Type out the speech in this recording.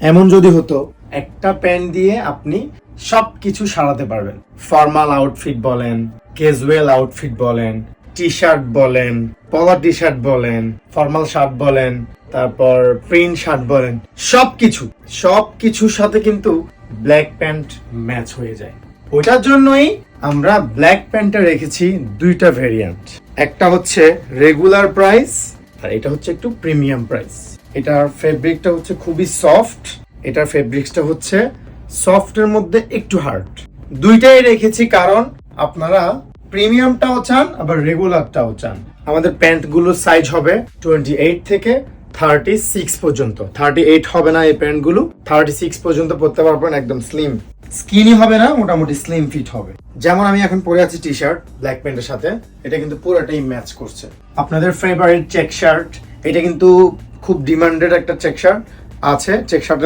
এমন যদি হতো একটা প্যান্ট দিয়ে আপনি সবকিছু সারাতে পারবেন, ফর্মাল আউটফিট বলেন, ক্যাজুয়াল আউটফিট বলেন, টি শার্ট বলেন, পলা টি শার্ট বলেন, ফর্মাল শার্ট বলেন, তারপর প্রিন্ট শার্ট বলেন, সবকিছুর সাথে কিন্তু ব্ল্যাক প্যান্ট ম্যাচ হয়ে যায়। ওইটার জন্যই আমরা ব্ল্যাক প্যান্টটা রেখেছি দুইটা ভেরিয়েন্ট, একটা হচ্ছে রেগুলার প্রাইস আর এটা হচ্ছে একটু প্রিমিয়াম প্রাইস। এটার ফেব্রিকটা হচ্ছে খুবই সফট, এটার ফেব্রিক্সটা হচ্ছে সফটের মধ্যে একটু হার্ড। দুইটাই রেখেছি কারণ আপনারা প্রিমিয়ামটাও চান আবার রেগুলারটাও চান। আমাদের প্যান্টগুলোর সাইজ হবে 28 থেকে 36 পর্যন্ত। 38 হবে না এই প্যান্টগুলো, 36 পর্যন্ত পরতে পারবেন, একদম স্লিম, স্কিনি হবে না, মোটামুটি স্লিম ফিট হবে। যেমন আমি এখন পরে আছি টি শার্ট ব্ল্যাক প্যান্টের সাথে, এটা কিন্তু পুরোটাই ম্যাচ করছে। আপনাদের ফেভারিট চেক শার্ট, এটা কিন্তু খুব ডিমান্ডেড একটা চেক শার্ট আছে, চেক শার্ট